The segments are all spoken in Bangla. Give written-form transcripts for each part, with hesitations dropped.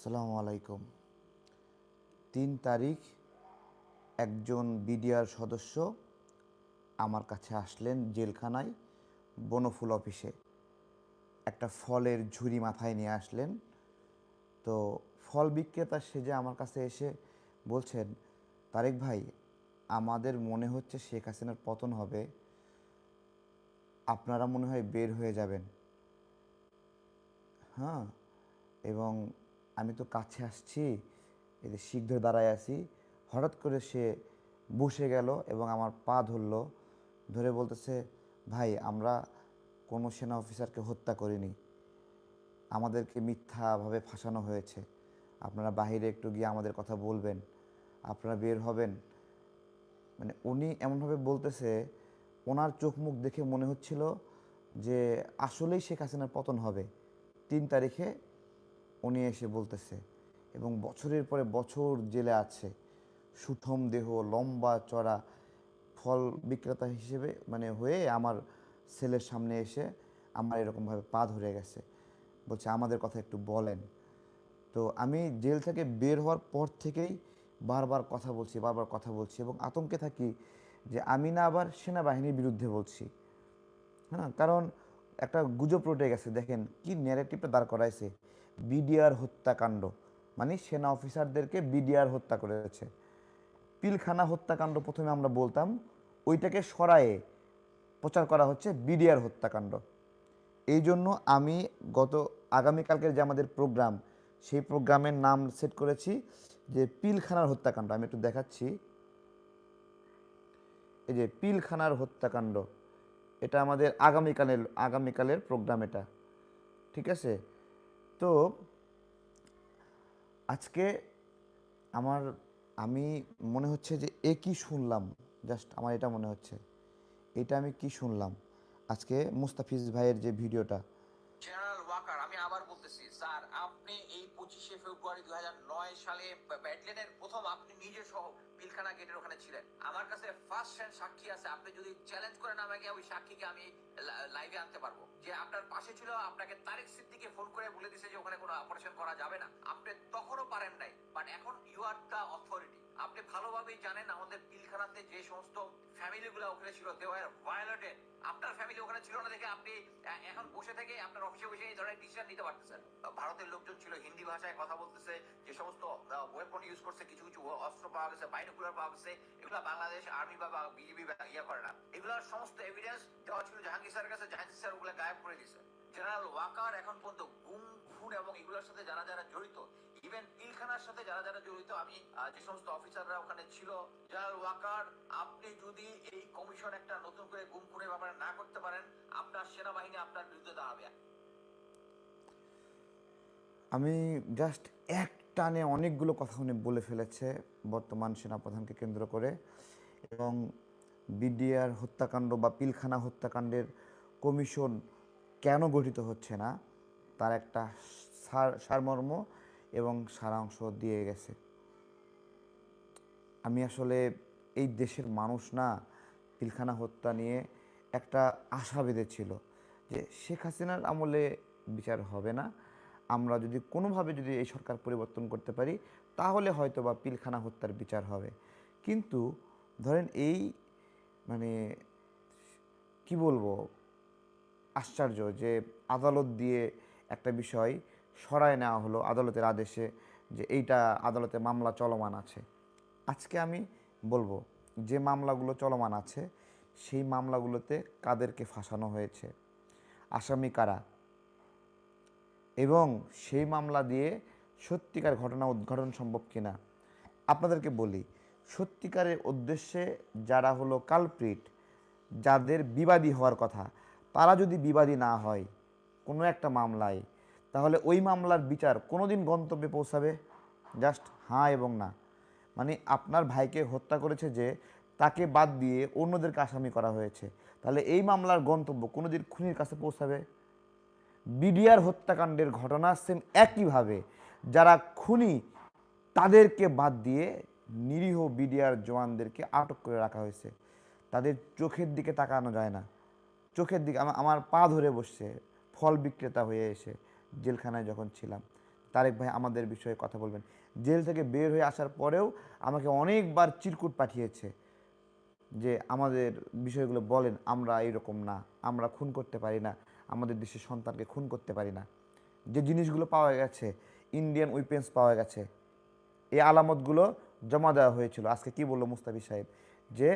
আসসালামু আলাইকুম। ৩ তারিখ একজন বিডিআর সদস্য আমার কাছে আসলেন জেলখানায় বনফুল অফিসে। একটা ফলের ঝুড়ি মাথায় নিয়ে আসলেন। তো ফল বিক্রেতা সেজে আমার কাছে এসে বলছেন, তারেক ভাই, আমাদের মনে হচ্ছে শেখ হাসিনার পতন হবে, আপনারা মনে হয় বের হয়ে যাবেন। হ্যাঁ, এবং আমি তো কাছে আসছি, এই যে শীঘ্র দাঁড়ায় আছি, হঠাৎ করে সে বসে গেল এবং আমার পা ধরলো, ধরে বলতেছে, ভাই, আমরা কোনো সেনা অফিসারকে হত্যা করিনি, আমাদেরকে মিথ্যাভাবে ফাঁসানো হয়েছে, আপনারা বাইরে একটু গিয়ে আমাদের কথা বলবেন, আপনারা বের হবেন। মানে উনি এমনভাবে বলতেছে, ওনার চোখ মুখ দেখে মনে হচ্ছিল যে আসলেই শেখ হাসিনার পতন হবে। ৩ তারিখে উনি এসে বলতেছে, এবং বছরের পরে বছর জেলে আছে, সুঠম দেহ, লম্বা চড়া, ফল বিক্রেতা হিসেবে মানে হয়ে আমার সেলের সামনে এসে আমার এরকমভাবে পা ধরে গেছে, বলছে আমাদের কথা একটু বলেন। তো আমি জেল থেকে বের হওয়ার পর থেকেই বারবার কথা বলছি এবং আতঙ্কে থাকি যে আমি না আবার সেনাবাহিনীর বিরুদ্ধে বলছি। হ্যাঁ, কারণ একটা গুজব রটে গেছে, দেখেন কি ন্যারেটিভটা দাঁড় করাইছে, বিডিআর হত্যাকাণ্ড, মানে সেনা অফিসারদেরকে বিডিআর হত্যা করেছে। পিলখানা হত্যাকাণ্ড প্রথমে আমরা বলতাম, ওইটাকে সরায়ে প্রচার করা হচ্ছে বিডিআর হত্যাকাণ্ড। এই জন্য আমি গত আগামীকালকের যে আমাদের প্রোগ্রাম, সেই প্রোগ্রামের নাম সেট করেছি যে পিলখানার হত্যাকাণ্ড। আমি একটু দেখাচ্ছি, এই যে পিলখানার হত্যাকাণ্ড, এটা আমাদের আগামীকালের প্রোগ্রাম এটা, ঠিক আছে? তো আজকে আমার আমি মনে হচ্ছে যে কি শুনলাম, জাস্ট আমার এটা মনে হচ্ছে, এটা আমি কি শুনলাম আজকে মুস্তাফিজ ভাইয়ের যে ভিডিওটা। জেনারেল ওয়াকার, আমি আবার বলতেছি স্যার, আপনি এই 25শে ফেব্রুয়ারি 2009 সালে ব্যাটালিয়নের প্রথম আপনি নিজে সহ পিলখানা গেটের ওখানে ছিলেন। আমার কাছে ফার্স্ট হ্যান্ড সাক্ষী আছে, আপনি যদি চ্যালেঞ্জ করেন আমাকে, ওই সাক্ষীকে আমি লাইভে আনতে পারবো, যে আপনার পাশে ছিল, আপনাকে তারেক সিদ্দিকে ফোন করে বলে দিছে যে ওখানে কোনো অপারেশন করা যাবে না, আপনি তখনও পারেন নাই, বাট এখন ইউ আর দ্য অথরিটি। আপনি ভালোভাবেই জানেন আমাদের পিলখানাতে যে সমস্ত ফ্যামিলিগুলো ওখানে ছিল, দে ওয়্যার ভায়োলেটেড। আপনার ফ্যামিলি ওখানে ছিল না দেখে আপনি এখন বসে থেকে আপনার অফিসে বসে এই ধরনের ডিসিশন নিতে পারতেছেন। ভারতের লোকজন ছিল, হিন্দি ভাষায় কথা বলতেছে, যে সমস্ত ওয়েপন ইউজ করছে, কিছু কিছু অস্ত্র পাওয়া গেছে, বাইনোকুলার পাওয়া গেছে, এগুলা বাংলাদেশ আর্মি বা বিজিবি ইয়ে করে না। এগুলোর সমস্ত এভিডেন্স দেওয়া ছিল জাহাঙ্গীর স্যারের কাছে, জাহাঙ্গীর স্যার ওগুলো গায়েব করে দিয়েছে। জেনারেল ওয়াকার এখন পর্যন্ত গুম খুন এবং এগুলোর সাথে যারা যারা জড়িত, ইভেন পিলখানার সাথে যারা যারা জড়িত, আমি যে সমস্ত অফিসাররা ওখানে ছিল, জেনারেল ওয়াকার, আপনি যদি এই কমিশন একটা নতুন করে গুম খুনের ব্যাপারে না করতে পারেন, আপনার সেনাবাহিনী আপনার বিরুদ্ধে দাঁড়াবে। আমি জাস্ট এক টানে অনেকগুলো কথা উনি বলে ফেলেছে বর্তমান সেনাপ্রধানকে কেন্দ্র করে, এবং বিডিআর হত্যাকাণ্ড বা পিলখানা হত্যাকাণ্ডের কমিশন কেন গঠিত হচ্ছে না তার একটা সারমর্ম এবং সারাংশ দিয়ে গেছে। আমি আসলে এই দেশের মানুষ না, পিলখানা হত্যা নিয়ে একটা আশা বেঁধেছিল যে শেখ হাসিনার আমলে বিচার হবে না, আমরা যদি কোনোভাবে যদি এই সরকার পরিবর্তন করতে পারি তাহলে হয়তো বা পিলখানা হত্যার বিচার হবে। কিন্তু ধরেন এই মানে কি বলবো, আশ্চর্য যে আদালত দিয়ে একটা বিষয় সরায় নেওয়া হলো আদালতের আদেশে, যে এইটা আদালতে মামলা চলমান আছে। আজকে আমি বলবো যে মামলাগুলো চলমান আছে সেই মামলাগুলোতে কাদেরকে ফাঁসানো হয়েছে, আসামি কারা, এবং সেই মামলা দিয়ে সত্যিকার ঘটনা উদ্ঘাটন সম্ভব কিনা। আপনাদেরকে বলি, সত্যিকারের উদ্দেশ্যে যারা হলো কালপ্রিট, যাদের বিবাদী হওয়ার কথা, তারা যদি বিবাদী না হয় কোনো একটা মামলায়, তাহলে ওই মামলার বিচার কোনো দিন গন্তব্যে পৌঁছাবে? জাস্ট হ্যাঁ এবং না। মানে আপনার ভাইকে হত্যা করেছে যে, তাকে বাদ দিয়ে অন্যদেরকে আসামি করা হয়েছে, তাহলে এই মামলার গন্তব্য কোনো দিন খুনির কাছে পৌঁছাবে? বিডিআর হত্যাকাণ্ডের ঘটনা সেম একইভাবে, যারা খুনি তাদেরকে বাদ দিয়ে নিরীহ বিডিআর জওয়ানদেরকে আটক করে রাখা হয়েছে, তাদের চোখের দিকে তাকানো যায় না। চোখের দিকে আমার পা ধরে বসছে ফল বিক্রেতা হয়ে এসে জেলখানায় যখন ছিলাম। তারেক ভাই আমাদের বিষয়ে কথা বলবেন। জেল থেকে বের হয়ে আসার পরেও আমাকে অনেকবার চিরকুট পাঠিয়েছে যে আমাদের বিষয়গুলো বলেন, আমরা এরকম না, আমরা খুন করতে পারি না, আমাদের দেশের সন্তানকে খুন করতে পারি না। যে জিনিসগুলো পাওয়া গেছে, ইন্ডিয়ান উইপেন্স পাওয়া গেছে, এই আলামতগুলো জমা দেওয়া হয়েছিল। আজকে কি বললো মুস্তাফিজ সাহেব, যে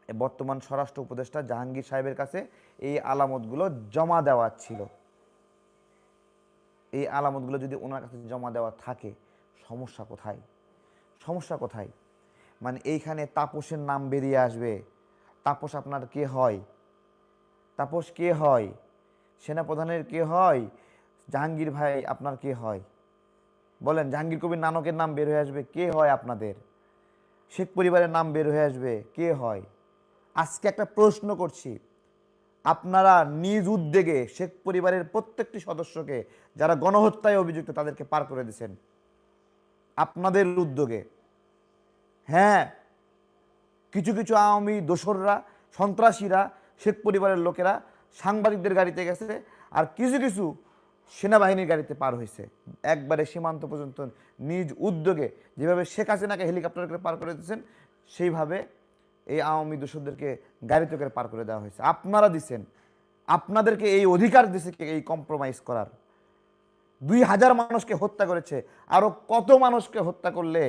বর্তমান স্বরাষ্ট্র উপদেষ্টা জাহাঙ্গীর সাহেবের কাছে এই আলামতগুলো জমা দেওয়া ছিল। এই আলামতগুলো যদি ওনার কাছে জমা দেওয়া থাকে, সমস্যা কোথায়? সমস্যা কোথায়? মানে এইখানে তাপসের নাম বেরিয়ে আসবে। তাপস আপনার কে হয়? তাপস কে হয়? সেনাপ্রধানের কে হয়? জাহাঙ্গীর ভাই আপনার কে হয়? বলেন, জাহাঙ্গীর কবির নানকের নাম বের হয়ে আসবে, কে হয় আপনাদের? শেখ পরিবারের নাম বের হয়ে আসবে, কে হয়? আজকে একটা প্রশ্ন করছি, আপনারা নিজ উদ্যোগে শেখ পরিবারের প্রত্যেকটি সদস্যকে যারা গণহত্যায় অভিযুক্ত তাদেরকে পার করে দিয়েছেন আপনাদের উদ্যোগে। হ্যাঁ, কিছু কিছু আওয়ামী দোসররা, সন্ত্রাসীরা, শেখ পরিবারের লোকেরা সাংবাদিকদের গাড়িতে গেছে, আর কিছু কিছু সেনাবাহিনীর গাড়িতে পার হয়েছে একবারে সীমান্ত পর্যন্ত নিজ উদ্যোগে। যেভাবে শেখ হাসিনাকে হেলিকপ্টার করে পার করে দিয়েছেন, সেইভাবে এই আওয়ামী দোসরদেরকে গাড়িতে করে পার করে দেওয়া হয়েছে। আপনারা দিচ্ছেন, আপনাদেরকে এই অধিকার দিছে এই কম্প্রোমাইজ করার। 2000 মানুষকে হত্যা করেছে, আরো কত মানুষকে হত্যা করলে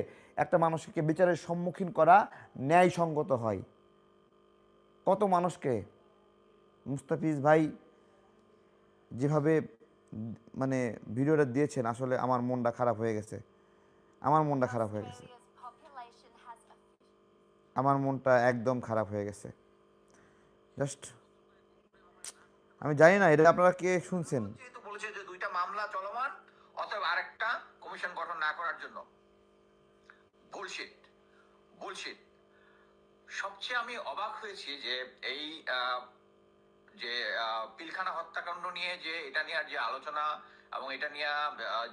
একটা মানুষকে বিচারের সম্মুখীন করা ন্যায়সঙ্গত হয়? কত মানুষকে? মুস্তাফিজ ভাই যেভাবে মানে ভিডিওটা দিয়েছেন, আসলে আমার মনটা খারাপ হয়ে গেছে। আমার মনটা খারাপ হয়ে গেছে। আমার মনটা একদম খারাপ হয়ে গেছে। জাস্ট আমি জানি না এটা আপনারা কে শুনছেন। যেহেতু বলেছে যে 2টা মামলা চলমান, অতএব আরেকটা কমিশন গঠন না করার জন্য। Bullshit, bullshit. সবচেয়ে আমি অবাক হয়েছি যে এই যে পিলখানা হত্যাকাণ্ড নিয়ে যে এটা নিয়ে যে আলোচনা এবং এটা নিয়ে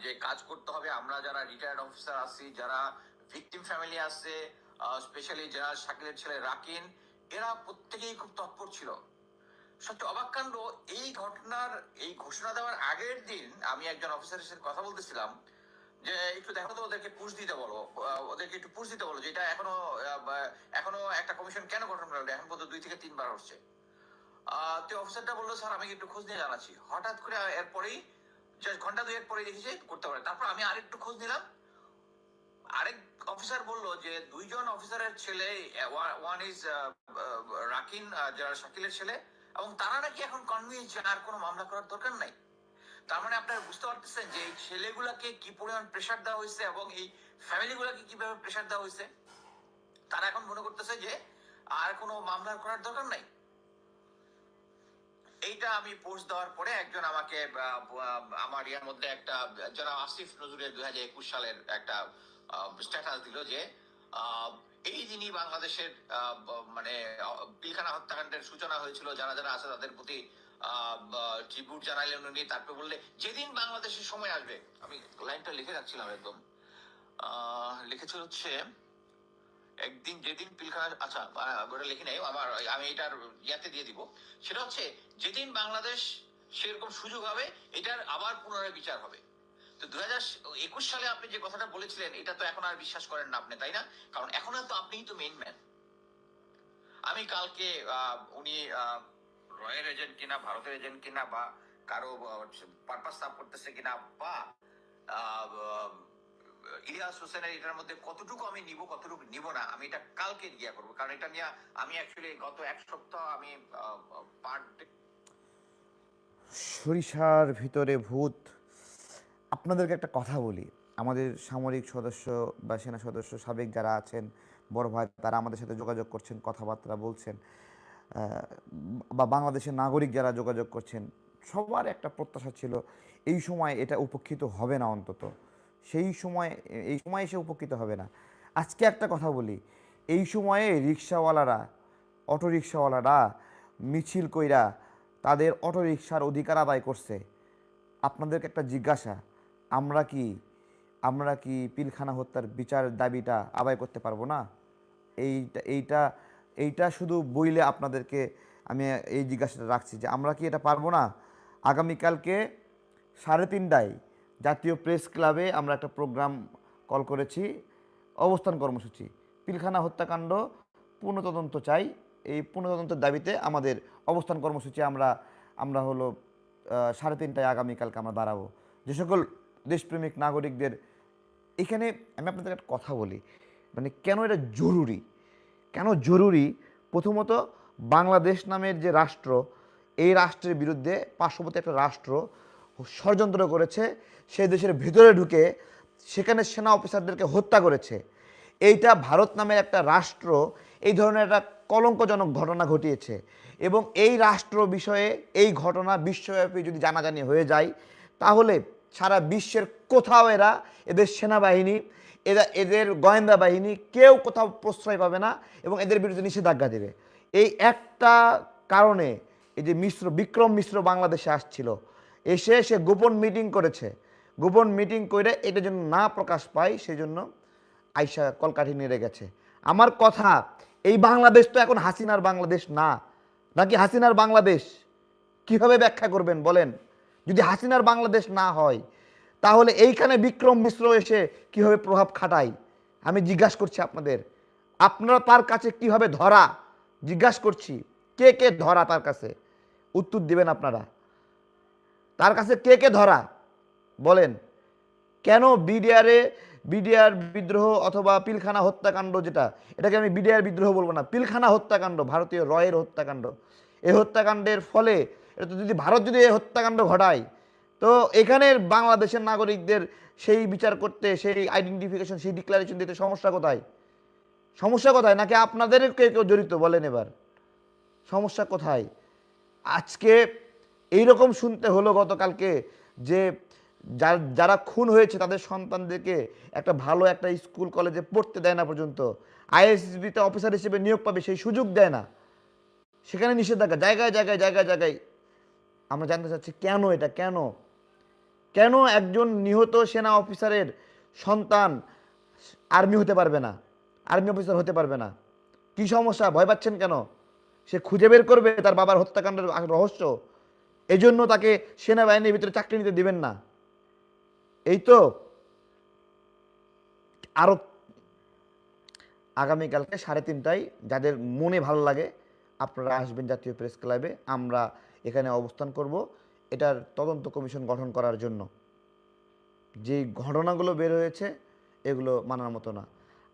যে কাজ করতে হবে, আমরা যারা রিটায়ার্ড অফিসার আছি, যারা ভিকটিম ফ্যামিলি আছে, স্পেশালি যারা শাকিলের ছেলে রাকিন, এরা প্রত্যেকেই খুব তৎপর ছিল। সবচেয়ে অবাক কাণ্ড, এই ঘটনার এই ঘোষণা দেওয়ার আগের দিন আমি একজন অফিসারের সাথে কথা বলতেছিলাম যে একটু দেখো তো, ওদেরকে পুশ দিতে বলো, ওদেরকে একটু পুশ দিতে বলো, যে এটা এখনো একটা কমিশন কেন গঠন করা হলো, এখন পর্যন্ত 2 থেকে 3 বার হচ্ছে। তো অফিসারটা বললো, স্যার আমি একটু খোঁজ নিয়ে জানাচ্ছি। হঠাৎ করে এরপরেই জাস্ট ঘন্টা 2 পরে দেখেছি করতে পারে। তারপর আমি আরেকটু খোঁজ নিলাম, আরেক অফিসার বললো যে 2জন অফিসারের ছেলে, ওয়ান ইজ রাকিন, যারা শাকিলের ছেলে, এবং তারা নাকি এখন কনভিন্স যে আর কোনো মামলা করার দরকার নাই। তার মানে আপনারা বুঝতে পারতেছেন যে এই ছেলেগুলাকে কি পরিমাণ প্রেশার দেওয়া হয়েছে এবং এই ফ্যামিলিগুলাকে কিভাবে প্রেশার দেওয়া হয়েছে। তারা এখন মনে করতেছে যে আর কোনো মামলা করার দরকার নাই। এইটা আমি পোস্ট দেওয়ার পরে একজন আমাকে আমার ইয়ার মধ্যে একটা, যারা আসিফ নজরুলের 2021 সালের একটা স্ট্যাটাস দিল যে এই দিনই বাংলাদেশের মানে পিলখানা হত্যাকাণ্ডের সূচনা হয়েছিল, যারা যারা আছে তাদের প্রতি ট্রিবিউট জানাইলেন উনি। তারপরে বললে যেদিন বাংলাদেশের সময় আসবে, আমি লাইনটা লিখে রাখছিলাম একদম, লিখেছিল হচ্ছে একদিন যেদিন পিলখানা, আচ্ছা ওটা লিখে নেই, আমি এটার ইয়াতে দিয়ে দিব। সেটা হচ্ছে যেদিন বাংলাদেশ সেরকম সুযোগ হবে, এটার আবার পুনরায় বিচার হবে। তো 2021 সালে আপনি যে কথাটা বলেছিলেন, এটা তো এখন আর বিশ্বাস করেন না আপনি, তাই না? কারণ এখন তো আপনিই তো মেইন ম্যান। আমি কালকে উনি রয়ের এজেন্ট কিনা, ভারতের এজেন্ট কিনা, বা কারো পারপাস সার্ভ করতেছে কিনা, বা ইলিয়াস হোসেনের এটার মধ্যে কতটুকু আমি নিব কতটুকু নিব না, আমি এটা কালকে গিয়া করবো। কারণ এটা নিয়ে আমি অ্যাকচুয়ালি গত 1 সপ্তাহ আমি পার ডে। সরিষার ভিতরে ভূত। আপনাদেরকে একটা কথা বলি, আমাদের সামরিক সদস্য বা সেনা সদস্য সাবেক যারা আছেন, বড় ভাই, তারা আমাদের সাথে যোগাযোগ করছেন, কথাবার্তা বলছেন, বা বাংলাদেশের নাগরিক যারা যোগাযোগ করছেন, সবার একটা প্রত্যাশা ছিল এই সময় এটা উপেক্ষিত হবে না, অন্তত সেই সময়, এই সময় এসে উপেক্ষিত হবে না। আজকে একটা কথা বলি, এই সময়ে রিক্সাওয়ালারা, অটো রিক্সাওয়ালারা মিছিল কইরা তাদের অটো রিক্সার অধিকার আদায় করছে। আপনাদেরকে একটা জিজ্ঞাসা, আমরা কি আমরা কি পিলখানা হত্যার বিচার দাবিটা আদায় করতে পারবো না? এইটা এইটা এইটা শুধু বইলে আপনাদেরকে আমি এই জিজ্ঞাসাটা রাখছি যে আমরা কি এটা পারবো না? আগামীকালকে 3:30টায় জাতীয় প্রেস ক্লাবে আমরা একটা প্রোগ্রাম কল করেছি, অবস্থান কর্মসূচি, পিলখানা হত্যাকাণ্ড পুনঃতদন্ত চাই। এই পুনঃতদন্তের দাবিতে আমাদের অবস্থান কর্মসূচি আমরা আমরা হলো 3:30টায় আগামীকালকে আমরা দাঁড়াবো। যে সকল দেশপ্রেমিক নাগরিকদের এখানে আমি আপনাদের একটা কথা বলি, মানে কেন এটা জরুরি, কেন জরুরি। প্রথমত, বাংলাদেশ নামের যে রাষ্ট্র, এই রাষ্ট্রের বিরুদ্ধে পার্শ্ববর্তী একটা রাষ্ট্র ষড়যন্ত্র করেছে, সেই দেশের ভেতরে ঢুকে সেখানে সেনা অফিসারদেরকে হত্যা করেছে। এইটা ভারত নামের একটা রাষ্ট্র এই ধরনের একটা কলঙ্কজনক ঘটনা ঘটিয়েছে, এবং এই রাষ্ট্র বিষয়ে এই ঘটনা বিশ্বব্যাপী যদি জানাজানি হয়ে যায়, তাহলে সারা বিশ্বের কোথাও এদের সেনাবাহিনী, এদের গোয়েন্দা বাহিনী কেউ কোথাও প্রশ্রয় পাবে না এবং এদের বিরুদ্ধে নিষেধাজ্ঞা দেবে। এই একটা কারণে এই যে বিক্রম মিশ্র বাংলাদেশে আসছিল, এসে সে গোপন মিটিং করেছে, গোপন মিটিং করে এটা যেন না প্রকাশ পায় সেই জন্য আইসা কলকাঠি নেড়ে গেছে। আমার কথা, এই বাংলাদেশ তো এখন হাসিনার বাংলাদেশ না, নাকি হাসিনার বাংলাদেশ? কিভাবে ব্যাখ্যা করবেন বলেন? যদি হাসিনার বাংলাদেশ না হয়, তাহলে এইখানে বিক্রম মিশ্র এসে কিভাবে প্রভাব খাটায়? আমি জিজ্ঞাসা করছি আপনাদের, আপনারা তার কাছে কিভাবে ধরা? জিজ্ঞাসা করছি, কে কে ধরা তার কাছে? উত্তর দিবেন আপনারা। তার কাছে কে কে ধরা বলেন? কেন বিডিআর বিদ্রোহ অথবা পিলখানা হত্যাকাণ্ড, যেটা, এটাকে আমি বিডিআর বিদ্রোহ বলবো না, পিলখানা হত্যাকাণ্ড, ভারতীয় রয়ের হত্যাকাণ্ড, এই হত্যাকাণ্ডের ফলে এটা যদি ভারত যদি এই হত্যাকাণ্ড ঘটায়, তো এখানের বাংলাদেশের নাগরিকদের সেই বিচার করতে, সেই আইডেন্টিফিকেশন, সেই ডিক্লারেশন দিতে সমস্যা কোথায়? সমস্যা কোথায়? নাকি আপনাদের কেউ কেউ জড়িত? বলেন এবার সমস্যা কোথায়? আজকে এইরকম শুনতে হলো গতকালকে যে যারা খুন হয়েছে তাদের সন্তানদেরকে একটা ভালো একটা স্কুল কলেজে পড়তে দেয় না, পর্যন্ত আইএসবিতে অফিসার হিসেবে নিয়োগ পাবে সেই সুযোগ দেয় না, সেখানে নিষেধাজ্ঞা জায়গায় জায়গায় জায়গায় জায়গায়। আমরা জানতে চাচ্ছি কেন এটা, কেন কেন একজন নিহত সেনা অফিসারের সন্তান আর্মি হতে পারবে না, আর্মি অফিসার হতে পারবে না? কি সমস্যা? ভয় পাচ্ছেন কেন? সে খুঁজে বের করবে তার বাবার হত্যাকাণ্ডের রহস্য, এজন্য তাকে সেনাবাহিনীর ভিতরে চাকরি নিতে দিবেন না, এই তো। আরো আগামীকালকে 3:30টায় যাদের মনে ভালো লাগে আপনারা আসবেন জাতীয় প্রেস ক্লাবে। আমরা এখানে অবস্থান করব এটার তদন্ত কমিশন গঠন করার জন্য। যে ঘটনাগুলো বের হয়েছে এগুলো মানার মতো না।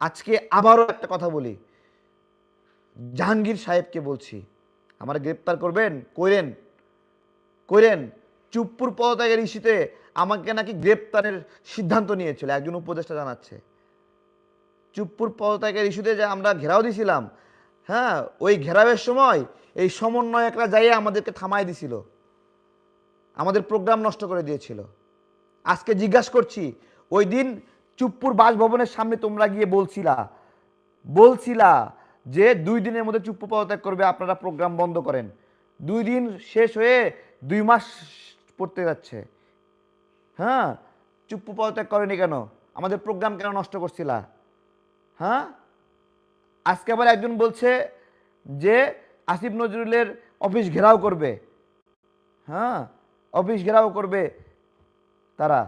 আজকে আবারও একটা কথা বলি, জাহাঙ্গীর সাহেবকে বলছি, আমার গ্রেপ্তার করবেন, কইরেন কইরেন। চুপ্পুর পদত্যাগের ইস্যুতে আমাকে নাকি গ্রেপ্তারের সিদ্ধান্ত নিয়েছিল একজন উপদেষ্টা জানাচ্ছে। চুপ্পুর পদত্যাগের ইস্যুতে যে আমরা ঘেরাও দিছিলাম, হ্যাঁ, ওই ঘেরাওয়ের সময় এই সমন্বয়করা যাইয়ে আমাদেরকে থামাই দিছিল, আমাদের প্রোগ্রাম নষ্ট করে দিয়েছিল। আজকে জিজ্ঞাসা করছি, ওই দিন চুপ্পুর বাসভবনের সামনে তোমরা গিয়ে বলছিলা যে 2 দিনের মধ্যে চুপ্পু পদত্যাগ করবে, আপনারা প্রোগ্রাম বন্ধ করেন। 2 দিন শেষ হয়ে 2 মাস পড়তে যাচ্ছে, হ্যাঁ, চুপ্পু পদত্যাগ করেনি কেন? আমাদের প্রোগ্রাম কেন নষ্ট করছিলা? হ্যাঁ, আজকে আবার একজন বলছে যে আসিফ নজরুলের অফিস ঘেরাও করবে, হ্যাঁ, অফিস ঘেরাও করবে তারা।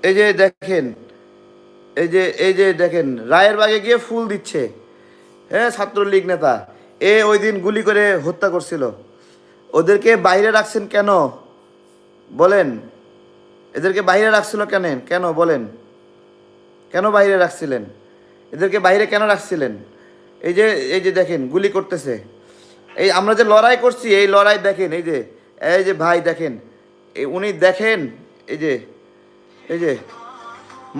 এই যে দেখেন, এই যে দেখেন রায়েরবাগে গিয়ে ফুল দিচ্ছে, হ্যাঁ, ছাত্রলীগ নেতা। ওই দিন গুলি করে হত্যা করছিল। ওদেরকে বাইরে রাখছেন কেন বলেন? এদেরকে বাইরে রাখছিল কেন কেন বলেন? কেন বাইরে রাখছিলেন? এদেরকে বাইরে কেন রাখছিলেন? এই যে দেখেন গুলি করতেছে। এই আমরা যে লড়াই করছি, এই লড়াই দেখেন, এই যে ভাই দেখেন, উনি দেখেন, এই যে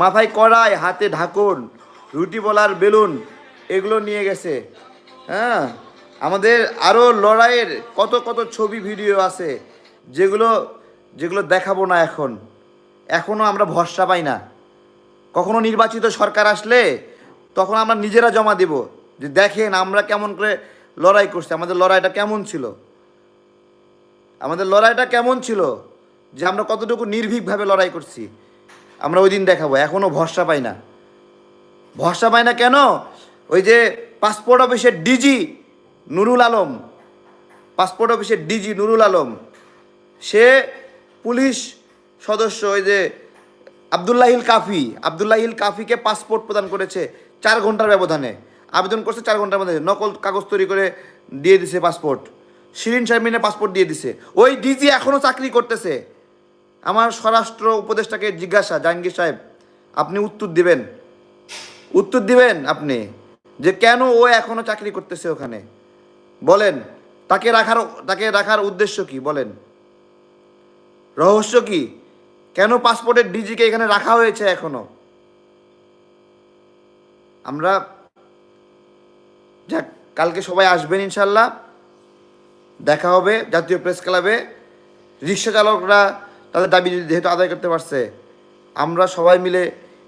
মাথায় কড়াই, হাতে ঢাকন, রুটি বলার বেলুন, এগুলো নিয়ে গেছে। হ্যাঁ, আমাদের আরও লড়াইয়ের কত কত ছবি ভিডিও আছে, যেগুলো যেগুলো দেখাবো না এখনও আমরা ভরসা পাই না। কখনো নির্বাচিত সরকার আসলে তখন আমরা নিজেরা জমা দেব, যে দেখেন আমরা কেমন করে লড়াই করছি, আমাদের লড়াইটা কেমন ছিল, যে আমরা কতটুকু নির্ভীকভাবে লড়াই করছি, আমরা ওই দিন দেখাবো। এখনও ভরসা পাই না। কেন? ওই যে পাসপোর্ট অফিসের ডিজি নুরুল আলম, সে পুলিশ সদস্য, ওই যে আবদুল্লাহিল কাফিকে পাসপোর্ট প্রদান করেছে 4 ঘন্টার ব্যবধানে। আবেদন করছে 4 ঘন্টার মধ্যে, নকল কাগজ তৈরি করে দিয়ে দিছে পাসপোর্ট। শিরিন শারমিনের পাসপোর্ট দিয়ে দিছে। ওই ডিজি এখনও চাকরি করতেছে। আমার স্বরাষ্ট্র উপদেষ্টাকে জিজ্ঞাসা, জাহাঙ্গীর সাহেব, আপনি উত্তর দিবেন আপনি, যে কেন ও এখনও চাকরি করতেছে ওখানে, বলেন। তাকে রাখার উদ্দেশ্য কি বলেন? রহস্য কি? কেন পাসপোর্টের ডিজিকে এখানে রাখা হয়েছে এখনো? আমরা যাক, কালকে সবাই আসবেন ইনশাল্লাহ, দেখা হবে জাতীয় প্রেস ক্লাবে। রিক্সা চালকরা তাদের দাবি যেহেতু আদায় করতে পারছে, আমরা সবাই মিলে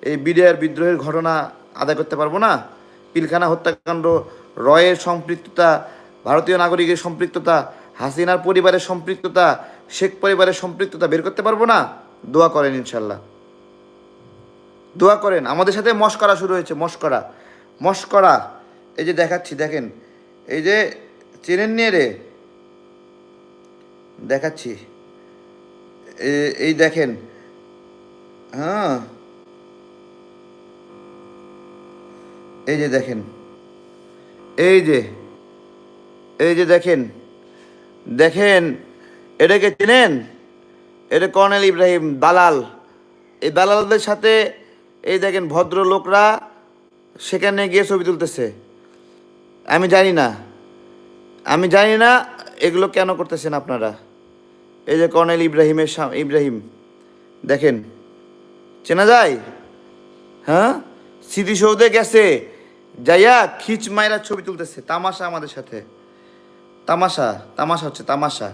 এই বিডিআর বিদ্রোহের ঘটনা আদায় করতে পারবো না? পিলখানা হত্যাকাণ্ড, রয়ের সম্পৃক্ততা, ভারতীয় নাগরিকের সম্পৃক্ততা, হাসিনার পরিবারের সম্পৃক্ততা, শেখ পরিবারের সম্পৃক্ততা বের করতে পারবো না? দোয়া করেন ইনশাল্লাহ, দোয়া করেন। আমাদের সাথে মশকরা শুরু হয়েছে, মশকরা। এই যে দেখাচ্ছি, দেখেন, এই যে চেনেন নিয়ে রে, দেখাচ্ছি, এই দেখেন, হ্যাঁ, এই যে দেখেন, এই যে দেখেন, এটাকে চেনেন? এটা কর্নেল ইব্রাহিম, দালাল। এই দালালদের সাথে এই দেখেন ভদ্রলোকরা সেখানে গিয়ে ছবি তুলতেছে। আমি জানি না এগুলো কেন করতেছেন আপনারা। এই যে কর্নেল ইব্রাহিম দেখেন, চেনা যায়? হ্যাঁ, স্মৃতিসৌধে গেছে, যাইয়া খিচ মাইরা ছবি তুলতেছে। তামাশা আমাদের সাথে, তামাশা হচ্ছে তামাশা।